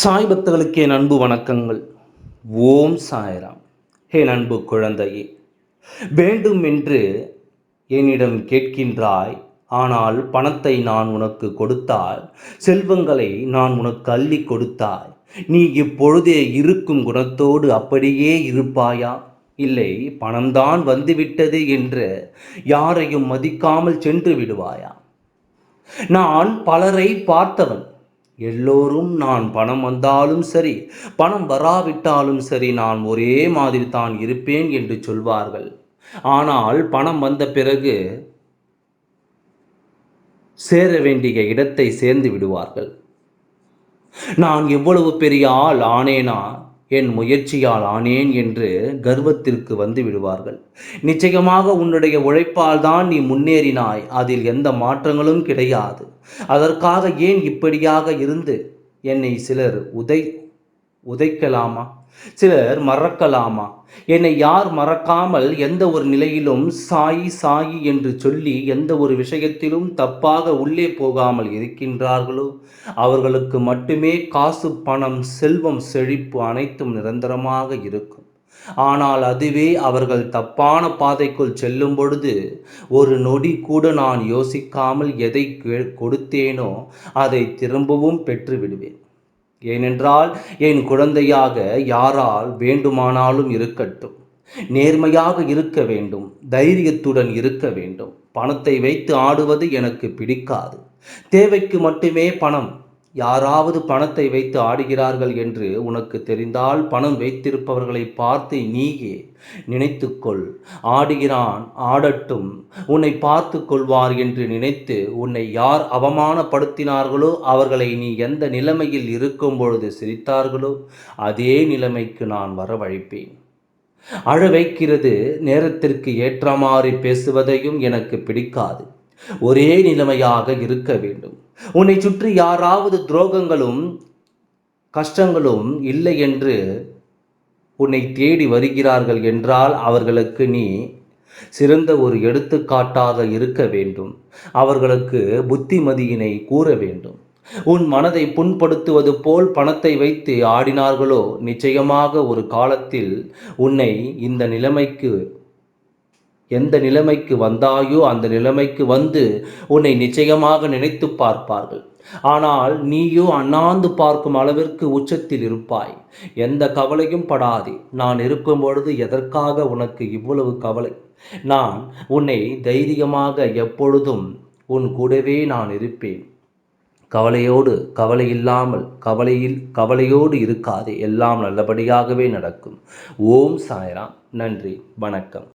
சாய் பக்தர்களுக்கு என் அன்பு வணக்கங்கள். ஓம் சாய்ராம். என் அன்பு குழந்தையே, வேண்டும் என்று என்னிடம் கேட்கின்றாய். ஆனால் பணத்தை நான் உனக்கு கொடுத்தால், செல்வங்களை நான் உனக்கு அள்ளி கொடுத்தால், நீ இப்பொழுதே இருக்கும் குணத்தோடு அப்படியே இருப்பாயா? இல்லை, பணம்தான் வந்துவிட்டது என்று யாரையும் மதிக்காமல் சென்று விடுவாயா? நான் பலரை பார்த்தவன். எல்லோரும் நான் பணம் வந்தாலும் சரி, பணம் வராவிட்டாலும் சரி, நான் ஒரே மாதிரி தான் இருப்பேன் என்று சொல்வார்கள். ஆனால் பணம் வந்த பிறகு சேர வேண்டிய இடத்தை சேர்ந்து விடுவார்கள். நான் எவ்வளவு பெரிய ஆள் ஆனேனா, என் முயற்சியால் ஆனேன் என்று கர்வத்திற்கு வந்து விடுவார்கள். நிச்சயமாக உன்னுடைய உழைப்பால் தான் நீ முன்னேறினாய். அதில் எந்த மாற்றங்களும் கிடையாது. அதற்காக ஏன் இப்படியாக இருந்து என்னை சிலர் உதைக்கலாமா? சிலர் மறக்கலாமா? என்னை யார் மறக்காமல் எந்த ஒரு நிலையிலும் சாயி சாயி என்று சொல்லி எந்த ஒரு விஷயத்திலும் தப்பாக உள்ளே போகாமல் இருக்கின்றார்களோ, அவர்களுக்கு மட்டுமே காசு, பணம், செல்வம், செழிப்பு அனைத்தும் நிரந்தரமாக இருக்கும். ஆனால் அதுவே அவர்கள் தப்பான பாதைக்குள் செல்லும் பொழுது, ஒரு நொடி கூட நான் யோசிக்காமல் எதை கொடுத்தேனோ அதை திரும்பவும் பெற்று விடுவேன். ஏனென்றால் என் குழந்தையாக யாரால் வேண்டுமானாலும் இருக்கட்டும், நேர்மையாக இருக்க வேண்டும், தைரியத்துடன் இருக்க வேண்டும். பணத்தை வைத்து ஆடுவது எனக்கு பிடிக்காது. தேவைக்கு மட்டுமே பணம். யாராவது பணத்தை வைத்து ஆடுகிறார்கள் என்று உனக்கு தெரிந்தால், பணம் வைத்திருப்பவர்களை பார்த்து நீயே நினைத்துக்கொள். ஆடுகிறான், ஆடட்டும், உன்னை பார்த்து கொள்வார் என்று நினைத்து உன்னை யார் அவமானப்படுத்தினார்களோ, அவர்களை நீ எந்த நிலைமையில் இருக்கும் பொழுது சிரித்தார்களோ, அதே நிலைமைக்கு நான் வரவழைப்பேன். அழ வைக்கிறது, நேரத்திற்கு ஏற்ற மாதிரி பேசுவதையும் எனக்கு பிடிக்காது. ஒரே நிலைமையாக இருக்க வேண்டும். உன்னை சுற்றி யாராவது துரோகங்களும் கஷ்டங்களும் இல்லை என்று உன்னை தேடி வருகிறார்கள் என்றால், அவர்களுக்கு நீ சிறந்த ஒரு எடுத்துக்காட்டாக இருக்க வேண்டும். அவர்களுக்கு புத்திமதியினை கூற வேண்டும். உன் மனதை புண்படுத்துவது போல் பணத்தை வைத்து ஆடினார்களோ, நிச்சயமாக ஒரு காலத்தில் உன்னை இந்த நிலைமைக்கு, எந்த நிலைமைக்கு வந்தாயோ அந்த நிலைமைக்கு வந்து உன்னை நிச்சயமாக நினைத்து பார்ப்பார்கள். ஆனால் நீயோ அண்ணாந்து பார்க்கும் அளவிற்கு உச்சத்தில் இருப்பாய். எந்த கவலையும் படாதே. நான் இருக்கும் பொழுது எதற்காக உனக்கு இவ்வளவு கவலை? நான் உன்னை தைரியமாக எப்பொழுதும் உன் கூடவே நான் இருப்பேன். கவலை இல்லாமல் கவலையோடு இருக்காதே. எல்லாம் நல்லபடியாகவே நடக்கும். ஓம் சாய்ராம். நன்றி, வணக்கம்.